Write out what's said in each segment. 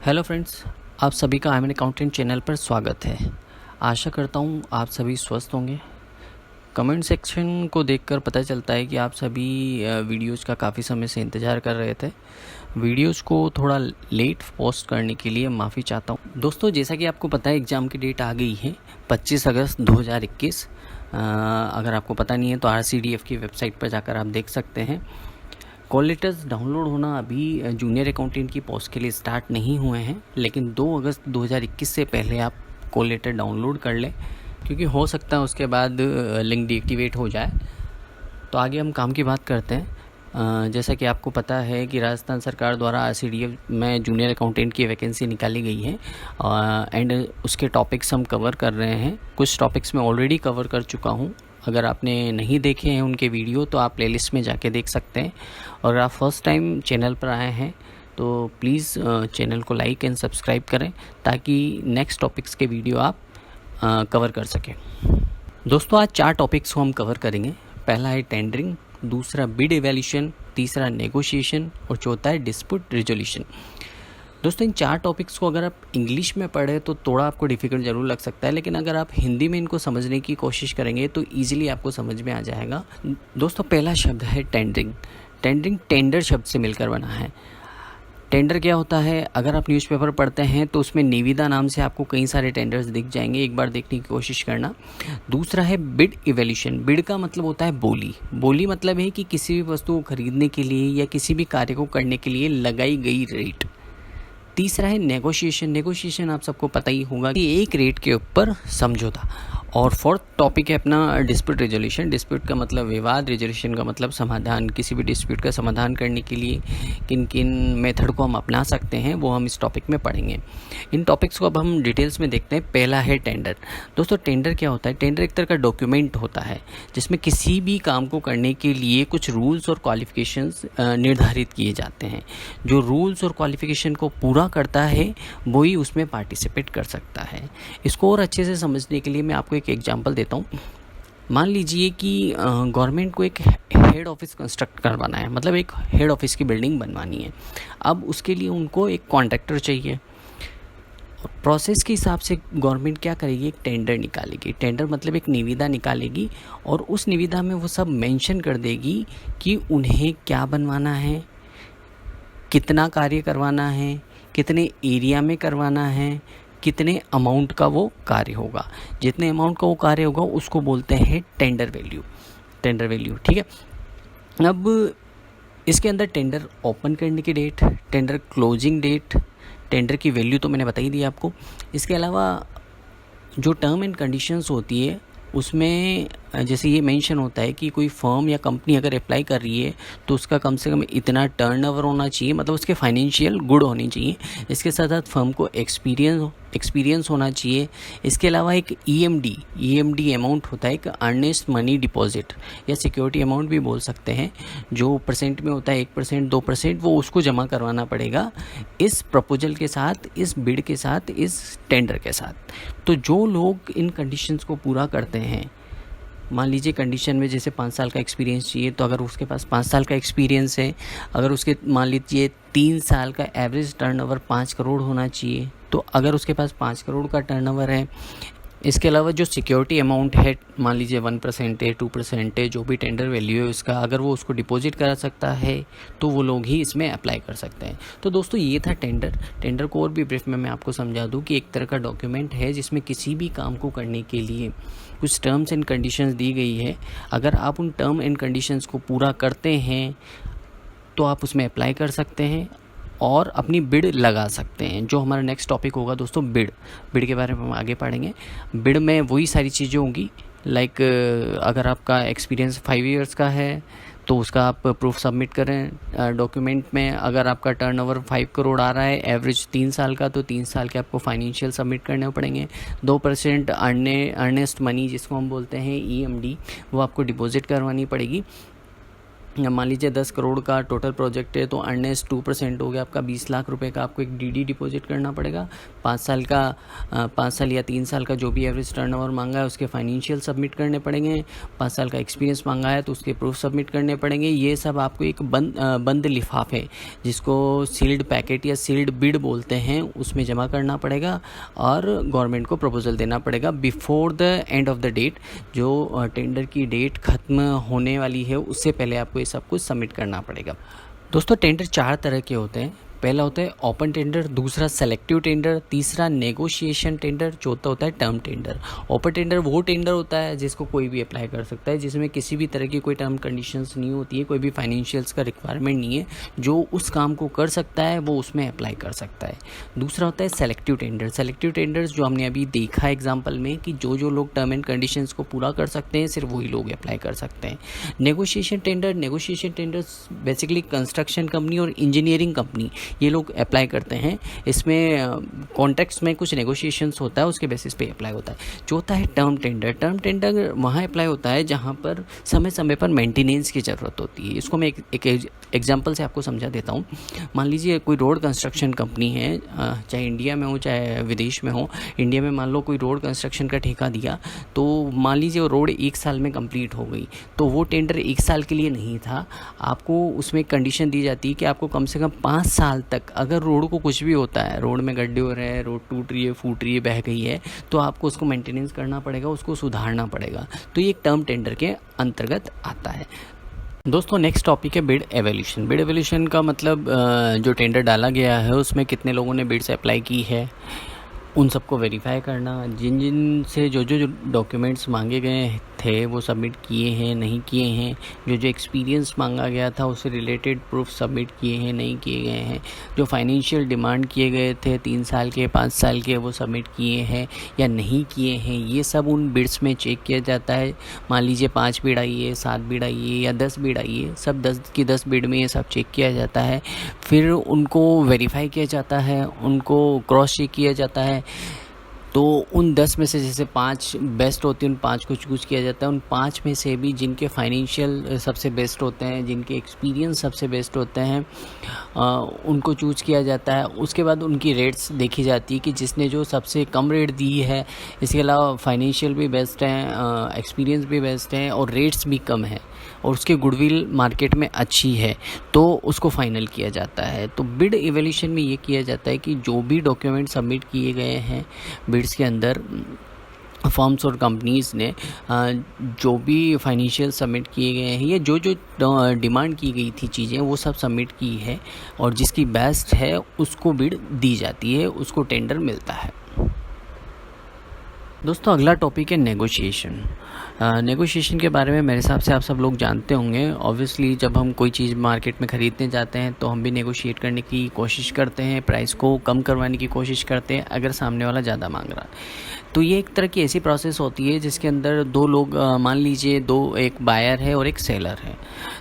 Hello friends, आप सभी का I am an accountant channel पर स्वागत है। आशा करता हूँ आप सभी स्वस्थ होंगे। कमेंट सेक्शन को देखकर पता चलता है कि आप सभी वीडियोज़ का काफ़ी समय से इंतज़ार कर रहे थे। वीडियोज़ को थोड़ा लेट पोस्ट करने के लिए माफ़ी चाहता हूँ। दोस्तों, जैसा कि आपको पता है एग्ज़ाम की डेट आ गई है 25 अगस्त 2021। अगर आपको पता नहीं है तो RCDF की वेबसाइट पर जाकर आप देख सकते हैं। कॉल लेटर्स डाउनलोड होना अभी जूनियर अकाउंटेंट की पोस्ट के लिए स्टार्ट नहीं हुए हैं, लेकिन 2 अगस्त 2021 से पहले आप कॉल लेटर डाउनलोड कर लें, क्योंकि हो सकता है उसके बाद लिंक डीएक्टिवेट हो जाए। तो आगे हम काम की बात करते हैं। जैसा कि आपको पता है कि राजस्थान सरकार द्वारा RCDF में जूनियर अकाउंटेंट की वैकेंसी निकाली गई है एंड उसके टॉपिक्स हम कवर कर रहे हैं। कुछ टॉपिक्स मैं ऑलरेडी कवर कर चुका हूँ। अगर आपने नहीं देखे हैं उनके वीडियो तो आप प्लेलिस्ट में जाके देख सकते हैं। और अगर आप फर्स्ट टाइम चैनल पर आए हैं तो प्लीज़ चैनल को लाइक एंड सब्सक्राइब करें, ताकि नेक्स्ट टॉपिक्स के वीडियो आप कवर कर सकें। दोस्तों, आज 4 टॉपिक्स को हम कवर करेंगे। पहला है टेंडरिंग, दूसरा बिड एवैल्यूएशन, तीसरा नेगोशिएशन और चौथा है डिस्प्यूट रिजोल्यूशन। दोस्तों, इन 4 टॉपिक्स को अगर आप इंग्लिश में पढ़ें तो थोड़ा आपको डिफ़िकल्ट ज़रूर लग सकता है, लेकिन अगर आप हिंदी में इनको समझने की कोशिश करेंगे तो ईजिली आपको समझ में आ जाएगा। दोस्तों, पहला शब्द है टेंडरिंग। टेंडरिंग टेंडर शब्द से मिलकर बना है। टेंडर क्या होता है? अगर आप न्यूज़पेपर पढ़ते हैं तो उसमें निविदा नाम से आपको कई सारे टेंडर्स दिख जाएंगे, एक बार देखने की कोशिश करना। दूसरा है बिड इवैल्यूएशन। बिड का मतलब होता है बोली। बोली मतलब है कि किसी भी वस्तु को खरीदने के लिए या किसी भी कार्य को करने के लिए लगाई गई रेट। तीसरा है नेगोशिएशन। नेगोशिएशन आप सबको पता ही होगा कि एक रेट के ऊपर समझौता। और फोर्थ टॉपिक है अपना डिस्प्यूट रिजोल्यूशन। डिस्प्यूट का मतलब विवाद, रिजोल्यूशन का मतलब समाधान। किसी भी डिस्प्यूट का समाधान करने के लिए किन किन मेथड को हम अपना सकते हैं वो हम इस टॉपिक में पढ़ेंगे। इन टॉपिक्स को अब हम डिटेल्स में देखते हैं। पहला है टेंडर। दोस्तों, टेंडर क्या होता है? टेंडर एक तरह का डॉक्यूमेंट होता है जिसमें किसी भी काम को करने के लिए कुछ रूल्स और क्वालिफिकेशंस निर्धारित किए जाते हैं। जो रूल्स और क्वालिफिकेशन को पूरा करता है वही उसमें पार्टिसिपेट कर सकता है। इसको और अच्छे से समझने के लिए मैं आपको एक एग्जांपल देता हूँ। मान लीजिए कि गवर्नमेंट को एक हेड ऑफिस कंस्ट्रक्ट करवाना है, मतलब एक हेड ऑफिस की बिल्डिंग बनवानी है। अब उसके लिए उनको एक कॉन्ट्रैक्टर चाहिए। प्रोसेस के हिसाब से गवर्नमेंट क्या करेगी? एक टेंडर निकालेगी। टेंडर मतलब एक निविदा निकालेगी और उस निविदा में वो सब मेंशन कर देगी कि उन्हें क्या बनवाना है, कितना कार्य करवाना है, कितने एरिया में करवाना है, कितने अमाउंट का वो कार्य होगा। जितने अमाउंट का वो कार्य होगा उसको बोलते हैं टेंडर वैल्यू। टेंडर वैल्यू, ठीक है। अब इसके अंदर टेंडर ओपन करने की date, tender closing date, tender की वैल्यू तो मैंने बता ही दी आपको। इसके अलावा जो टर्म एंड कंडीशंस होती है उसमें जैसे ये मेंशन होता है कि कोई फर्म या कंपनी अगर अप्लाई कर रही है तो उसका कम से कम इतना टर्नओवर होना चाहिए, मतलब उसके फाइनेंशियल गुड होनी चाहिए। इसके साथ साथ फर्म को एक्सपीरियंस होना चाहिए। इसके अलावा एक ईएमडी अमाउंट होता है, एक अर्नेस्ट मनी डिपॉजिट या सिक्योरिटी अमाउंट भी बोल सकते हैं, जो परसेंट में होता है 1%, 2%, वो उसको जमा करवाना पड़ेगा इस प्रपोजल के साथ, इस बिड के साथ, इस टेंडर के साथ। तो जो लोग इन कंडीशंस को पूरा करते हैं, मान लीजिए कंडीशन में जैसे 5 साल का एक्सपीरियंस चाहिए, तो अगर उसके पास 5 साल का एक्सपीरियंस है, अगर उसके मान लीजिए 3 साल का एवरेज टर्नओवर 5 करोड़ होना चाहिए, तो अगर उसके पास 5 करोड़ का टर्नओवर है। इसके अलावा जो सिक्योरिटी अमाउंट है, मान लीजिए 1% है, 2% है, जो भी टेंडर वैल्यू है उसका, अगर वो उसको डिपॉजिट करा सकता है तो वो लोग ही इसमें अप्लाई कर सकते हैं। तो दोस्तों, ये था टेंडर। टेंडर को और भी ब्रीफ में मैं आपको समझा दूं कि एक तरह का डॉक्यूमेंट है जिसमें किसी भी काम को करने के लिए कुछ टर्म्स एंड कंडीशंस दी गई है। अगर आप उन टर्म एंड कंडीशंस को पूरा करते हैं तो आप उसमें अप्लाई कर सकते हैं और अपनी बिड लगा सकते हैं। जो हमारा नेक्स्ट टॉपिक होगा दोस्तों, बिड के बारे में हम आगे पढ़ेंगे। बिड में वही सारी चीज़ें होंगी, लाइक अगर आपका एक्सपीरियंस 5 इयर्स का है तो उसका आप प्रूफ सबमिट करें डॉक्यूमेंट में। अगर आपका टर्नओवर 5 करोड़ आ रहा है, एवरेज 3 साल का, तो 3 साल के आपको फाइनेंशियल सबमिट करने पड़ेंगे। 2% अर्नेस्ट मनी जिसको हम बोलते हैं ईएमडी, वो आपको डिपॉजिट करवानी पड़ेगी। मान लीजिए 10 करोड़ का टोटल प्रोजेक्ट है तो अर्नेस्ट 2% हो गया आपका 20 लाख रुपए का आपको एक डीडी डिपॉजिट करना पड़ेगा। 5 साल या 3 साल का जो भी एवरेज टर्नओवर मांगा है उसके फाइनेंशियल सबमिट करने पड़ेंगे। 5 साल का एक्सपीरियंस मांगा है तो उसके प्रूफ सबमिट करने पड़ेंगे। ये सब आपको एक बंद लिफाफे जिसको सील्ड पैकेट या सील्ड बिड बोलते हैं उसमें जमा करना पड़ेगा और गवर्नमेंट को प्रपोजल देना पड़ेगा before the end of the date. जो टेंडर की डेट ख़त्म होने वाली है उससे पहले आपको ये सब कुछ सबमिट करना पड़ेगा। दोस्तों टेंडर 4 तरह के होते हैं। पहला होता है ओपन टेंडर, दूसरा सेलेक्टिव टेंडर, तीसरा नेगोशिएशन टेंडर, चौथा होता है टर्म टेंडर। ओपन टेंडर वो टेंडर होता है जिसको कोई भी अप्लाई कर सकता है, जिसमें किसी भी तरह की कोई टर्म कंडीशंस नहीं होती है, कोई भी फाइनेंशियल्स का रिक्वायरमेंट नहीं है। जो उस काम को कर सकता है वो उसमें अप्लाई कर सकता है। दूसरा होता है सेलेक्टिव टेंडर। सेलेक्टिव टेंडर्स जो हमने अभी देखा एग्जाम्पल में कि जो लोग टर्म एंड कंडीशंस को पूरा कर सकते हैं सिर्फ वही लोग अप्लाई कर सकते हैं। Negotiation tenders basically construction company और इंजीनियरिंग कंपनी ये लोग अप्लाई करते हैं। इसमें कॉन्टेक्स्ट में कुछ नेगोशिएशंस होता है, उसके बेसिस पे अप्लाई होता है। चौथा है टर्म टेंडर। टर्म टेंडर वहाँ अप्लाई होता है जहाँ पर समय समय पर मेंटेनेंस की ज़रूरत होती है। इसको मैं एक एग्जांपल से आपको समझा देता हूँ। मान लीजिए कोई रोड कंस्ट्रक्शन कंपनी है, चाहे इंडिया में हो चाहे विदेश में हो। इंडिया में मान लो कोई रोड कंस्ट्रक्शन का ठेका दिया, तो मान लीजिए वो रोड 1 साल में कंप्लीट हो गई, तो वो टेंडर 1 साल के लिए नहीं था। आपको उसमें कंडीशन दी जाती है कि आपको कम से कम 5 साल तक, अगर रोड को कुछ भी होता है, रोड में गड्ढे हो रहे हैं, रोड टूट रही है, फूट रही है, बह गई है, तो आपको उसको मेंटेनेंस करना पड़ेगा, उसको सुधारना पड़ेगा। तो ये एक टर्म टेंडर के अंतर्गत आता है। दोस्तों नेक्स्ट टॉपिक है बिड एवोल्यूशन। बिड एवोल्यूशन का मतलब जो टेंडर डाला गया है उसमें कितने लोगों ने बिड से अप्लाई की है उन सबको वेरीफाई करना, जिन से जो डॉक्यूमेंट्स मांगे गए थे वो सबमिट किए हैं नहीं किए हैं, जो एक्सपीरियंस मांगा गया था उससे रिलेटेड प्रूफ सबमिट किए हैं नहीं किए गए हैं, जो फाइनेंशियल डिमांड किए गए थे 3 साल के 5 साल के वो सबमिट किए हैं या नहीं किए हैं, ये सब उन बिड्स में चेक किया जाता है। मान लीजिए 5 बिड आई है, 7 बिड आई है या 10 बिड आई है, सब 10 की 10 बिड में ये सब चेक किया जाता है। फिर उनको वेरीफाई किया जाता है, उनको क्रॉस चेक किया जाता है। तो उन 10 में से जैसे 5 बेस्ट होती हैं, उन 5 को चूज़ किया जाता है। उन 5 में से भी जिनके फाइनेंशियल सबसे बेस्ट होते हैं, जिनके एक्सपीरियंस सबसे बेस्ट होते हैं, उनको चूज़ किया जाता है। उसके बाद उनकी रेट्स देखी जाती है कि जिसने जो सबसे कम रेट दी है, इसके अलावा फाइनेंशियल भी बेस्ट हैं, एक्सपीरियंस भी बेस्ट हैं और रेट्स भी कम है और उसकी गुडविल मार्केट में अच्छी है, तो उसको फाइनल किया जाता है। तो बिड इवैल्यूएशन में ये किया जाता है कि जो भी डॉक्यूमेंट सबमिट किए गए हैं बिड्स के अंदर, फर्म्स और कंपनीज़ ने जो भी फाइनेंशियल सबमिट किए गए हैं या जो डिमांड की गई थी चीज़ें वो सब सबमिट की है और जिसकी बेस्ट है उसको बिड दी जाती है, उसको टेंडर मिलता है। दोस्तों अगला टॉपिक है नेगोशिएशन। नेगोशिएशन के बारे में मेरे हिसाब से आप सब लोग जानते होंगे। ऑब्वियसली जब हम कोई चीज़ मार्केट में ख़रीदने जाते हैं तो हम भी नेगोशिएट करने की कोशिश करते हैं, प्राइस को कम करवाने की कोशिश करते हैं अगर सामने वाला ज़्यादा मांग रहा है। तो ये एक तरह की ऐसी प्रोसेस होती है जिसके अंदर 2 लोग, मान लीजिए एक बायर है और एक सेलर है,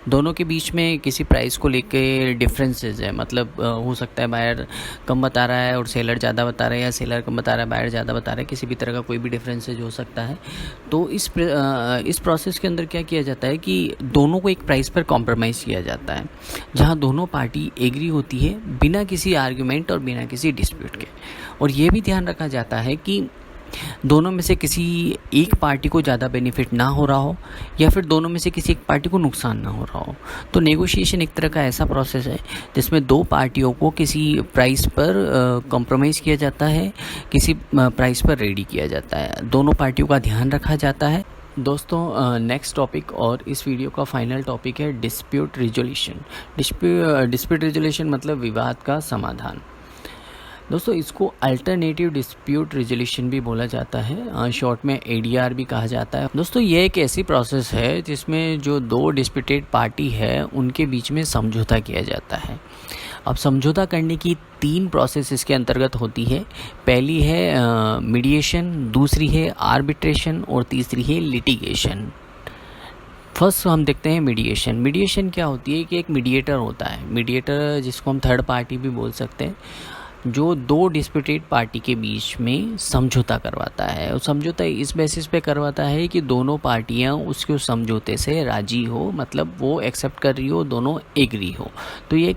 दोनों के बीच में किसी प्राइस को लेके डिफरेंसेस है। मतलब हो सकता है बायर कम बता रहा है और सेलर ज़्यादा बता रहा है, या सेलर कम बता रहा है बायर ज़्यादा बता रहा है, किसी भी तरह का कोई भी डिफरेंसेज हो सकता है। तो इस प्रोसेस के अंदर क्या किया जाता है कि दोनों को एक प्राइस पर कॉम्प्रोमाइज़ किया जाता है, जहाँ दोनों पार्टी एग्री होती है बिना किसी आर्ग्यूमेंट और बिना किसी डिस्प्यूट के। और ये भी ध्यान रखा जाता है कि दोनों में से किसी एक पार्टी को ज़्यादा बेनिफिट ना हो रहा हो या फिर दोनों में से किसी एक पार्टी को नुकसान ना हो रहा हो। तो नेगोशिएशन एक तरह का ऐसा प्रोसेस है जिसमें 2 पार्टियों को किसी प्राइस पर कॉम्प्रोमाइज़ किया जाता है, किसी प्राइस पर रेडी किया जाता है, दोनों पार्टियों का ध्यान रखा जाता है। दोस्तों नेक्स्ट टॉपिक और इस वीडियो का फाइनल टॉपिक है डिस्प्यूट रिजोल्यूशन। डिस्प्यूट रिजोल्यूशन मतलब विवाद का समाधान। दोस्तों इसको अल्टरनेटिव डिस्प्यूट रिजोल्यूशन भी बोला जाता है, शॉर्ट में ADR भी कहा जाता है। दोस्तों ये एक ऐसी प्रोसेस है जिसमें जो 2 डिस्प्यूटेड पार्टी है उनके बीच में समझौता किया जाता है। अब समझौता करने की 3 प्रोसेस इसके अंतर्गत होती है। पहली है मीडिएशन, दूसरी है आर्बिट्रेशन और तीसरी है लिटिगेशन। फर्स्ट हम देखते हैं मीडिएशन। मीडिएशन क्या होती है कि एक मीडिएटर होता है, मीडिएटर जिसको हम थर्ड पार्टी भी बोल सकते हैं। जो दो डिस्प्यूटेड पार्टी के बीच में समझौता करवाता है। और समझौता इस बेसिस पे करवाता है कि दोनों पार्टियां उसके उस समझौते से राजी हो, मतलब वो एक्सेप्ट कर रही हो, दोनों एग्री हो। तो ये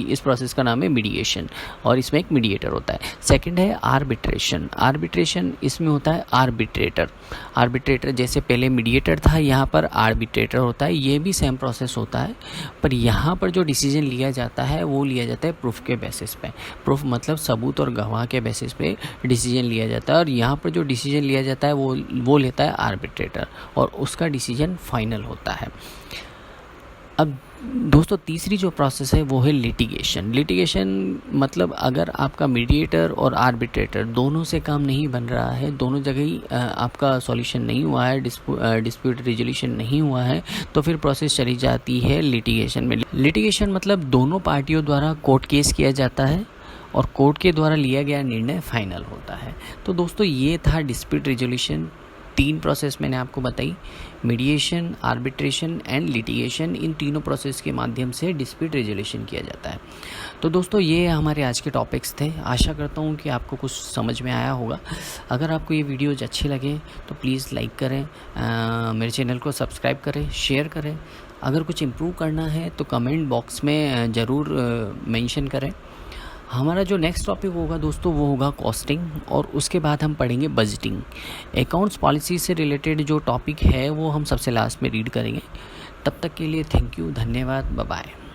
इस प्रोसेस का नाम है मीडिएशन, और इसमें एक मीडिएटर होता है। सेकंड है आर्बिट्रेशन। आर्बिट्रेशन इसमें होता है आर्बिट्रेटर। आर्बिट्रेटर जैसे पहले मीडिएटर था, यहाँ पर आर्बिट्रेटर होता है। ये भी सेम प्रोसेस होता है, पर यहाँ पर जो डिसीजन लिया जाता है वो लिया जाता है प्रूफ के बेसिस पे। प्रूफ मतलब सबूत और गवाह के बेसिस पे डिसीजन लिया जाता है, और यहाँ पर जो डिसीजन लिया जाता है वो लेता है आर्बिट्रेटर, और उसका डिसीजन फाइनल होता है। अब दोस्तों तीसरी जो प्रोसेस है वो है लिटिगेशन। लिटिगेशन मतलब अगर आपका मीडिएटर और आर्बिट्रेटर दोनों से काम नहीं बन रहा है, दोनों जगह ही आपका सॉल्यूशन नहीं हुआ है, डिस्प्यूट रिजोल्यूशन नहीं हुआ है, तो फिर प्रोसेस चली जाती है लिटिगेशन में। लिटिगेशन मतलब दोनों पार्टियों द्वारा कोर्ट केस किया जाता है, और कोर्ट के द्वारा लिया गया निर्णय फाइनल होता है। तो दोस्तों ये था डिस्प्यूट रिजोल्यूशन। 3 प्रोसेस मैंने आपको बताई, मीडिएशन, आर्बिट्रेशन एंड लिटिगेशन। इन तीनों प्रोसेस के माध्यम से डिस्प्यूट रिजोल्यूशन किया जाता है। तो दोस्तों ये हमारे आज के टॉपिक्स थे। आशा करता हूँ कि आपको कुछ समझ में आया होगा। अगर आपको ये वीडियोज अच्छे लगे तो प्लीज़ लाइक करें, मेरे चैनल को सब्सक्राइब करें, शेयर करें। अगर कुछ इम्प्रूव करना है तो कमेंट बॉक्स में ज़रूर मेंशन करें। हमारा जो नेक्स्ट टॉपिक होगा दोस्तों वो होगा कॉस्टिंग, और उसके बाद हम पढ़ेंगे बजटिंग। अकाउंट्स पॉलिसी से रिलेटेड जो टॉपिक है वो हम सबसे लास्ट में रीड करेंगे। तब तक के लिए थैंक यू, धन्यवाद, बाय बाय।